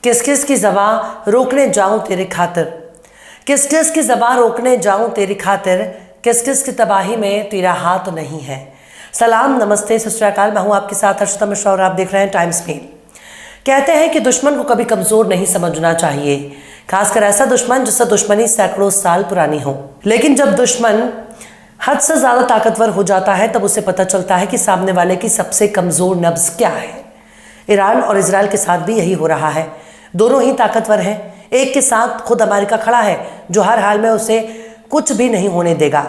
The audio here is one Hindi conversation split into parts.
किस किस की ज़बां रोकने जाऊं तेरी खातिर, किस किस की ज़बां रोकने जाऊं तेरी खातिर, किस किस की तबाही में तेरा हाथ नहीं है। सलाम, नमस्ते, सत श्री अकाल। मैं हूं आपके साथ हर्षिता मिश्रा और आप देख रहे हैं टाइम्स मेल। कहते हैं कि दुश्मन को कभी कमज़ोर नहीं समझना चाहिए, खासकर ऐसा दुश्मन जिससे दुश्मनी सैकड़ों साल पुरानी हो। लेकिन जब दुश्मन हद से ज़्यादा ताकतवर हो जाता है तब उसे पता चलता है कि सामने वाले की सबसे कमज़ोर नब्ज़ क्या है। ईरान और इजराइल के साथ भी यही हो रहा है। दोनों ही ताकतवर हैं। एक के साथ खुद अमेरिका खड़ा है जो हर हाल में उसे कुछ भी नहीं होने देगा।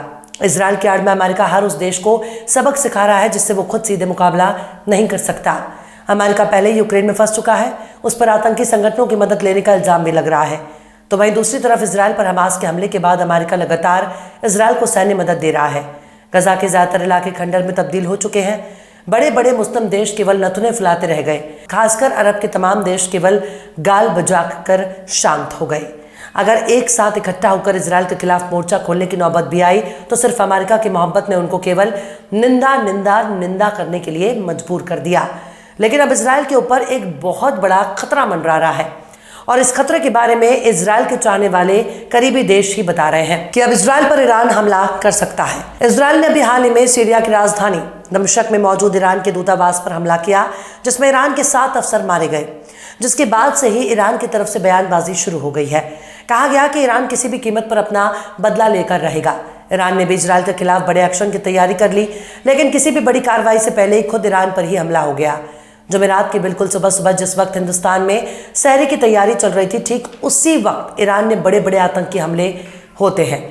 इजराइल की आड़ में अमेरिका हर उस देश को सबक सिखा रहा है जिससे वो खुद सीधे मुकाबला नहीं कर सकता। अमेरिका पहले ही यूक्रेन में फंस चुका है, उस पर आतंकी संगठनों की मदद लेने का इल्जाम भी लग रहा है। तो वहीं दूसरी तरफ इजराइल पर हमास के हमले के बाद अमेरिका लगातार इजराइल को सैन्य मदद दे रहा है। गजा के ज्यादातर इलाके खंडर में तब्दील हो चुके हैं। बड़े बड़े मुस्लिम देश केवल नथुने फुलाते रह गए, खासकर अरब के तमाम देश केवल गाल बजाकर शांत हो गए। अगर एक साथ इकट्ठा होकर इजराइल के खिलाफ मोर्चा खोलने की नौबत भी आई तो सिर्फ अमेरिका की मोहब्बत ने उनको केवल निंदा निंदा निंदा करने के लिए मजबूर कर दिया। लेकिन अब इजराइल के ऊपर एक बहुत बड़ा खतरा मंडरा रहा है और इस खतरे के बारे में इजराइल के चाहने वाले करीबी देश ही बता रहे हैं कि अब इजराइल पर ईरान हमला कर सकता है। इजराइल ने अभी हाल ही में सीरिया की राजधानी दमिश्क में मौजूद ईरान के दूतावास पर हमला किया, जिसमें ईरान के 7 अफसर मारे गए, जिसके बाद से ही ईरान की तरफ से बयानबाजी शुरू हो गई है। कहा गया कि ईरान किसी भी कीमत पर अपना बदला लेकर रहेगा। ईरान ने भी इजराइल के खिलाफ बड़े एक्शन की तैयारी कर ली, लेकिन किसी भी बड़ी कार्रवाई से पहले ही खुद ईरान पर ही हमला हो गया। जुमेरात की बिल्कुल सुबह सुबह जिस वक्त हिंदुस्तान में सहरी की तैयारी चल रही थी, ठीक उसी वक्त ईरान ने बड़े बड़े आतंकी हमले होते हैं।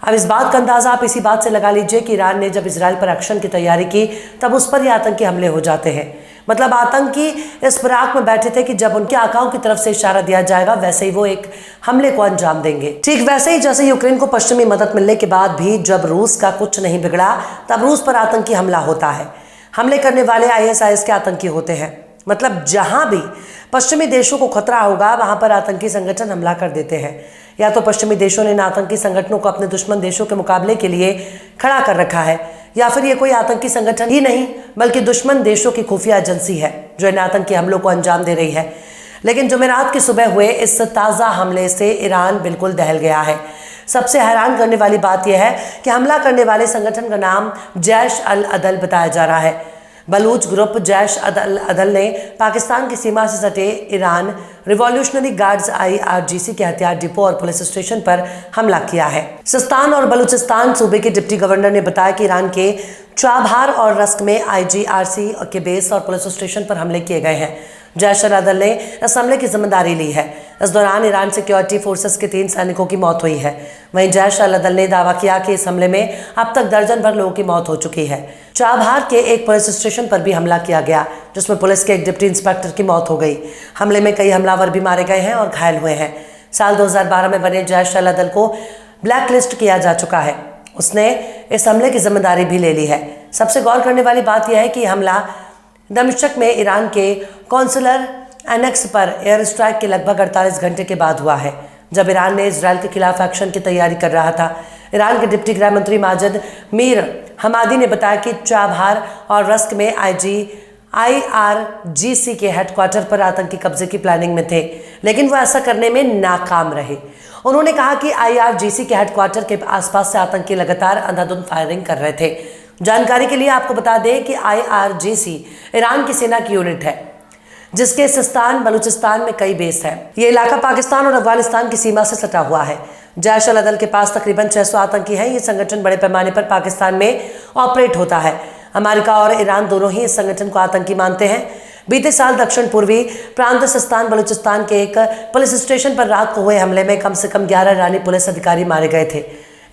अब इस बात का अंदाजा आप इसी बात से लगा लीजिए कि ईरान ने जब इजराइल पर एक्शन की तैयारी की तब उस पर ही आतंकी हमले हो जाते हैं। मतलब आतंकी इस फिराक में बैठे थे कि जब उनके आकाओं की तरफ से इशारा दिया जाएगा वैसे ही वो एक हमले को अंजाम देंगे। ठीक वैसे ही जैसे यूक्रेन को पश्चिमी मदद मिलने के बाद भी जब रूस का कुछ नहीं बिगड़ा तब रूस पर आतंकी हमला होता है। हमले करने वाले ISIS के आतंकी होते हैं। मतलब जहां भी पश्चिमी देशों को खतरा होगा वहां पर आतंकी संगठन हमला कर देते हैं। या तो पश्चिमी देशों ने इन आतंकी संगठनों को अपने दुश्मन देशों के मुकाबले के लिए खड़ा कर रखा है, या फिर ये कोई आतंकी संगठन ही नहीं बल्कि दुश्मन देशों की खुफिया एजेंसी है जो इन आतंकी हमलों को अंजाम दे रही है। लेकिन जुमेरात की सुबह हुए इस ताज़ा हमले से ईरान बिल्कुल दहल गया है। सबसे हैरान करने वाली बात यह है कि हमला करने वाले संगठन का नाम जैश अल अदल बताया जा रहा है। बलूच ग्रुप जैश अल अदल ने पाकिस्तान की सीमा से सटे ईरान रिवॉल्यूशनरी गार्ड्स IRGC के हथियार डिपो और पुलिस स्टेशन पर हमला किया है। सिस्तान और बलूचिस्तान सूबे के डिप्टी गवर्नर ने बताया कि ईरान के चाबहार और रस्क में IGRC के बेस और पुलिस स्टेशन पर हमले किए गए हैं। जैश अल अदल ने इस हमले की जिम्मेदारी ली है। इस दौरान ईरान सिक्योरिटी फोर्सेस के 3 सैनिकों की मौत हुई है। वहीं जैश अल अदल ने दावा किया कि इस हमले में अब तक दर्जन भर लोगों की मौत हो चुकी है। चाबहार के एक पुलिस स्टेशन पर भी हमला किया गया जिसमें पुलिस के एक डिप्टी इंस्पेक्टर की मौत हो गई। हमले में कई हमलावर भी मारे गए हैं और घायल हुए हैं। साल 2012 में बने जैश अल अदल को ब्लैक लिस्ट किया जा चुका है। उसने इस हमले की जिम्मेदारी भी ले ली है। सबसे गौर करने वाली बात यह है कि हमला दमिश्क में ईरान के कौंसुलर एनेक्स पर एयर स्ट्राइक के लगभग 48 घंटे के बाद हुआ है, जब ईरान ने इजराइल के खिलाफ एक्शन की तैयारी कर रहा था। ईरान के डिप्टी गृह मंत्री माजिद मीर हमादी ने बताया कि चाबहार और रस्क में IRGC के हेडक्वार्टर पर आतंकी कब्जे की प्लानिंग में थे, लेकिन वो ऐसा करने में नाकाम रहे। उन्होंने कहा कि IRGC के हेडक्वार्टर के आसपास से आतंकी लगातार अंधाधुंध फायरिंग कर रहे थे। जानकारी के लिए आपको बता दें कि IRGC ईरान की सेना की यूनिट है जिसके सिस्तान बलूचिस्तान में कई बेस हैं। ये इलाका पाकिस्तान और अफगानिस्तान की सीमा से सटा हुआ है। जैश अल अदल के पास तकरीबन 600 आतंकी हैं। ये संगठन बड़े पैमाने पर पाकिस्तान में ऑपरेट होता है। अमेरिका और ईरान दोनों ही इस संगठन को आतंकी मानते हैं। बीते साल दक्षिण पूर्वी प्रांत सिस्तान बलूचिस्तान के एक पुलिस स्टेशन पर रात को हुए हमले में कम से कम 11 ईरानी पुलिस अधिकारी मारे गए थे।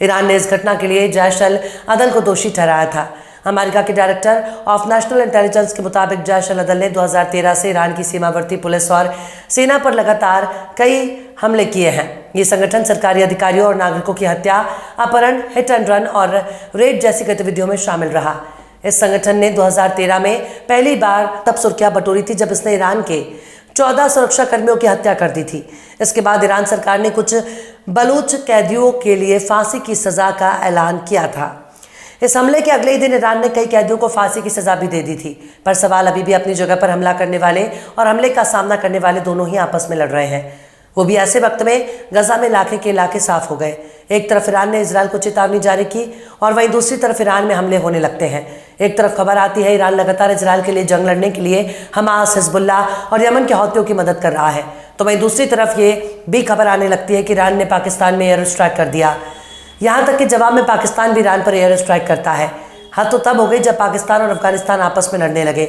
ईरान ने इस घटना के लिए जैश अल अदल को दोषी ठहराया था। अमेरिका के डायरेक्टर ऑफ नेशनल इंटेलिजेंस के मुताबिक जैश अल अदल ने 2013 से ईरान की सीमावर्ती पुलिस और सेना पर लगातार कई हमले किए हैं। ये संगठन सरकारी अधिकारियों और नागरिकों की हत्या, अपहरण, हिट एंड रन और रेड जैसी गतिविधियों में शामिल रहा। इस संगठन ने 2013 में पहली बार तब सुर्खियां बटोरी थी जब इसने ईरान के 14 सुरक्षा कर्मियों की हत्या कर दी थी। इसके बाद ईरान सरकार ने कुछ बलूच कैदियों के लिए फांसी की सजा का ऐलान किया था। इस हमले के अगले ही दिन ईरान ने कई कैदियों को फांसी की सजा भी दे दी थी। पर सवाल अभी भी अपनी जगह पर हमला करने वाले और हमले का सामना करने वाले दोनों ही आपस में लड़ रहे हैं, वो भी ऐसे वक्त में गजा में इलाके के इलाके साफ हो गए। एक तरफ ईरान ने इजराइल को चेतावनी जारी की और वहीं दूसरी तरफ ईरान में हमले होने लगते हैं। एक तरफ खबर आती है ईरान लगातार इजराइल के लिए जंग लड़ने के लिए हमास, हिजबुल्लाह और यमन के हौतियों की मदद कर रहा है, तो वहीं दूसरी तरफ ये भी खबर आने लगती है कि ईरान ने पाकिस्तान में एयर स्ट्राइक कर दिया। यहाँ तक कि जवाब में पाकिस्तान भी ईरान पर एयर स्ट्राइक करता है। हद तो तब हो गई जब पाकिस्तान और अफगानिस्तान आपस में लड़ने लगे।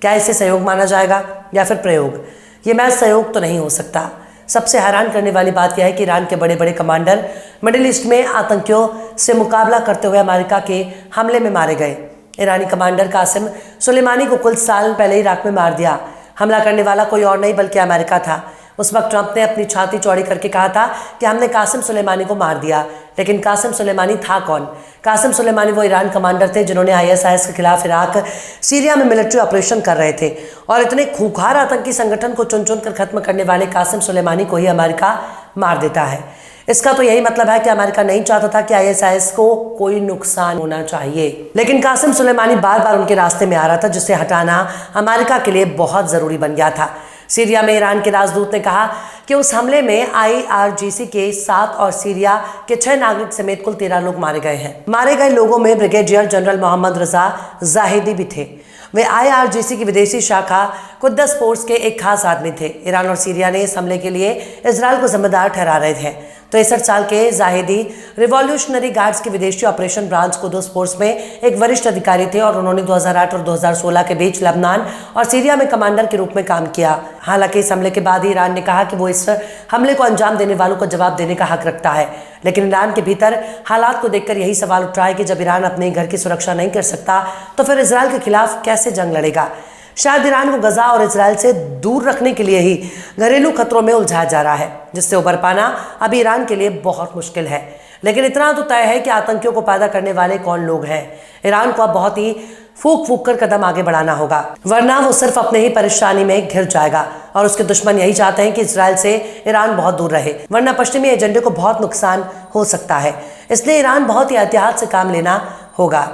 क्या इसे सहयोग माना जाएगा या फिर प्रयोग? ये मैच सहयोग तो नहीं हो सकता। सबसे हैरान करने वाली बात यह है कि ईरान के बड़े बड़े कमांडर मिडिल ईस्ट में आतंकियों से मुकाबला करते हुए अमेरिका के हमले में मारे गए। ईरानी कमांडर कासिम सुलेमानी को कुछ साल पहले इराक में मार दिया। हमला करने वाला कोई और नहीं बल्कि अमेरिका था। उस वक्त ट्रंप ने अपनी छाती चौड़ी करके कहा था कि हमने कासिम सुलेमानी को मार दिया, लेकिन कासिम सुलेमानी था कौन? कासिम सुलेमानी वो ईरान कमांडर थे जिन्होंने ISIS के खिलाफ इराक, सीरिया में मिलिट्री ऑपरेशन कर रहे थे और इतने खूंखार आतंकी संगठन को चुन चुन कर खत्म करने वाले कासिम सुलेमानी को ही अमेरिका मार देता है। इसका तो यही मतलब है कि अमेरिका नहीं चाहता था कि ISIS को कोई नुकसान होना चाहिए, लेकिन कासिम सुलेमानी बार बार उनके रास्ते में आ रहा था, जिसे हटाना अमेरिका के लिए बहुत जरूरी बन गया था। सीरिया में ईरान के राजदूत ने कहा कि उस हमले में IRGC के 7 और सीरिया के 6 नागरिक समेत कुल 13 लोग मारे गए हैं। मारे गए लोगों में ब्रिगेडियर जनरल मोहम्मद रजा जाहिदी भी थे। वे IRGC की विदेशी शाखा कुद्दस फोर्स के एक खास आदमी थे। ईरान और सीरिया ने इस हमले के लिए इजराइल को जिम्मेदार ठहरा रहे थे। 63 साल के जाहिदी रिवॉल्यूशनरी गार्ड्स के विदेशी ऑपरेशन ब्रांच कुद्दस फोर्स में एक वरिष्ठ अधिकारी थे और उन्होंने 2008 और 2016 के बीच लेबनान और सीरिया में कमांडर के रूप में काम किया। हालांकि इस हमले के बाद ही ईरान ने कहा कि वो इस हमले को अंजाम देने वालों को जवाब देने का हक रखता है, लेकिन ईरान के भीतर हालात को देखकर यही सवाल उठ रहा है कि जब ईरान अपने घर की सुरक्षा नहीं कर सकता तो फिर इजराइल के खिलाफ कैसे जंग लड़ेगा? शायद ईरान को गजा और इजराइल से दूर रखने के लिए ही घरेलू खतरों में उलझाया जा रहा है, जिससे उबर पाना अभी ईरान के लिए बहुत मुश्किल है। लेकिन इतना तो तय है कि आतंकियों को पैदा करने वाले कौन लोग हैं। ईरान को अब बहुत ही फूक फूक कर कदम आगे बढ़ाना होगा, वरना वो सिर्फ अपने ही परेशानी में घिर जाएगा और उसके दुश्मन यही चाहते हैं कि इजराइल से ईरान बहुत दूर रहे, वरना पश्चिमी एजेंडे को बहुत नुकसान हो सकता है। इसलिए ईरान बहुत ही एहतियात से काम लेना होगा।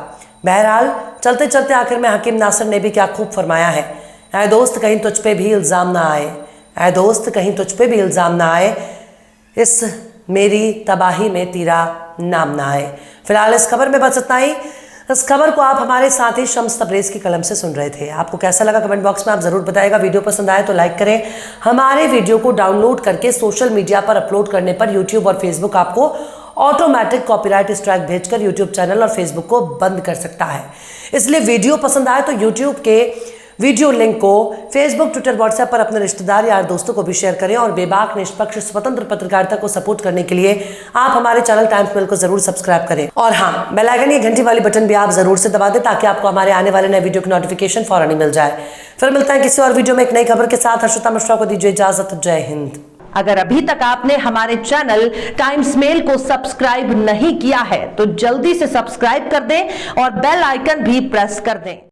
बहरहाल चलते चलते आखिर में हकीम नासिर ने भी क्या खूब फरमाया है, ऐ दोस्त कहीं तुझ पे भी इल्ज़ाम ना आए, ऐ दोस्त कहीं तुझ पे भी इल्ज़ाम ना आए, इस मेरी तबाही में तेरा नाम ना आए। फिलहाल इस खबर में बस इतना ही। इस खबर को आप हमारे साथी शम्स तबरेज की कलम से सुन रहे थे। आपको कैसा लगा कमेंट बॉक्स में आप जरूर बताइएगा। वीडियो पसंद आए तो लाइक करें। हमारे वीडियो को डाउनलोड करके सोशल मीडिया पर अपलोड करने पर यूट्यूब और फेसबुक आपको ऑटोमेटिक कॉपीराइट स्ट्राइक भेजकर यूट्यूब चैनल और फेसबुक को बंद कर सकता है। इसलिए वीडियो पसंद आए तो यूट्यूब के वीडियो लिंक को फेसबुक, ट्विटर, व्हाट्सएप पर अपने रिश्तेदार यार दोस्तों को भी शेयर करें और बेबाक, निष्पक्ष, स्वतंत्र पत्रकारिता को सपोर्ट करने के लिए आप हमारे चैनल टाइम्स मेल को जरूर सब्सक्राइब करें। और हाँ, बेल आइकन या घंटी वाली बटन भी आप जरूर से दबा दें ताकि आपको हमारे आने वाले नए वीडियो की नोटिफिकेशन फौरन ही मिल जाए। फिर मिलता है किसी और वीडियो में एक नई खबर के साथ। हर्षिता मिश्रा को दीजिए इजाजत। जय हिंद। अगर अभी तक आपने हमारे चैनल टाइम्स मेल को सब्सक्राइब नहीं किया है तो जल्दी से सब्सक्राइब कर दें और बेल आइकन भी प्रेस कर दें।